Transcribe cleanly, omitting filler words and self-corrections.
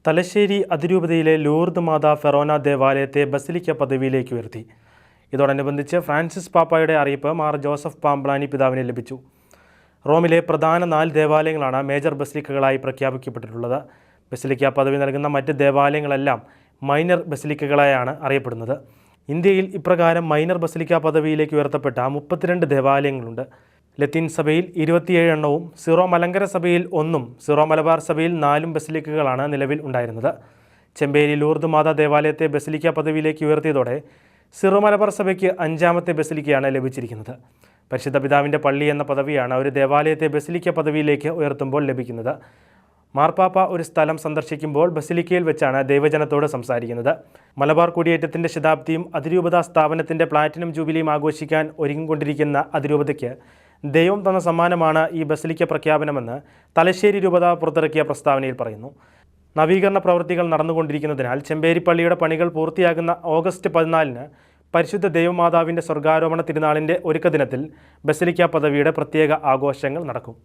തലശ്ശേരി അതിരൂപതയിലെ ലൂർദ് മാതാ ഫെറോന ദേവാലയത്തെ ബസിലിക്ക പദവിയിലേക്ക് ഉയർത്തി. ഇതോടനുബന്ധിച്ച് ഫ്രാൻസിസ് പാപ്പായുടെ അറിയിപ്പ് മാർ ജോസഫ് പാംബ്ലാനി പിതാവിനെ ലഭിച്ചു. റോമിലെ പ്രധാന 4 ദേവാലയങ്ങളാണ് മേജർ ബസിലിക്കകളായി പ്രഖ്യാപിക്കപ്പെട്ടിട്ടുള്ളത്. ബസിലിക്ക പദവി നൽകുന്ന മറ്റ് ദേവാലയങ്ങളെല്ലാം മൈനർ ബസിലിക്കകളായാണ് അറിയപ്പെടുന്നത്. ഇന്ത്യയിൽ ഇപ്രകാരം മൈനർ ബസിലിക്ക പദവിയിലേക്ക് ഉയർത്തപ്പെട്ട 32 ദേവാലയങ്ങളുണ്ട്. ലത്തീൻ സഭയിൽ 27 എണ്ണവും സിറോ മലങ്കര സഭയിൽ 1ഉം സിറോ മലബാർ സഭയിൽ 4 ബസിലിക്കകളാണ് നിലവിൽ ഉണ്ടായിരുന്നത്. ചെമ്പേരി ലൂർദ് മാതാ ദേവാലയത്തെ ബസിലിക്ക പദവിയിലേക്ക് ഉയർത്തിയതോടെ സിറോ മലബാർ സഭയ്ക്ക് 5ാമത്തെ ബസിലിക്കയാണ് ലഭിച്ചിരിക്കുന്നത്. പരിശുദ്ധ പിതാവിൻ്റെ പള്ളി എന്ന പദവിയാണ് ഒരു ദേവാലയത്തെ ബസിലിക്ക പദവിയിലേക്ക് ഉയർത്തുമ്പോൾ ലഭിക്കുന്നത്. മാർപ്പാപ്പ ഒരു സ്ഥലം സന്ദർശിക്കുമ്പോൾ ബസിലിക്കയിൽ വെച്ചാണ് ദൈവജനത്തോട് സംസാരിക്കുന്നത്. മലബാർ കുടിയേറ്റത്തിൻ്റെ ശതാബ്ദിയും അതിരൂപതാ സ്ഥാപനത്തിൻ്റെ പ്ലാറ്റിനം ജൂബിലിയും ആഘോഷിക്കാൻ ഒരുങ്ങിക്കൊണ്ടിരിക്കുന്ന അതിരൂപതയ്ക്ക് ദൈവം തന്ന സമ്മാനമാണ് ഈ ബസിലിക്ക പ്രഖ്യാപനമെന്ന് തലശ്ശേരി രൂപത പുറത്തിറക്കിയ പ്രസ്താവനയിൽ പറയുന്നു. നവീകരണ പ്രവൃത്തികൾ നടന്നുകൊണ്ടിരിക്കുന്നതിനാൽ ചെമ്പേരി പള്ളിയുടെ പണികൾ പൂർത്തിയാകുന്ന ഓഗസ്റ്റ് 14-ന് പരിശുദ്ധ ദൈവമാതാവിൻ്റെ സ്വർഗാരോപണ തിരുനാളിൻ്റെ ഒരുക്കദിനത്തിൽ ബസിലിക്ക പദവിയുടെ പ്രത്യേക ആഘോഷങ്ങൾ നടക്കും.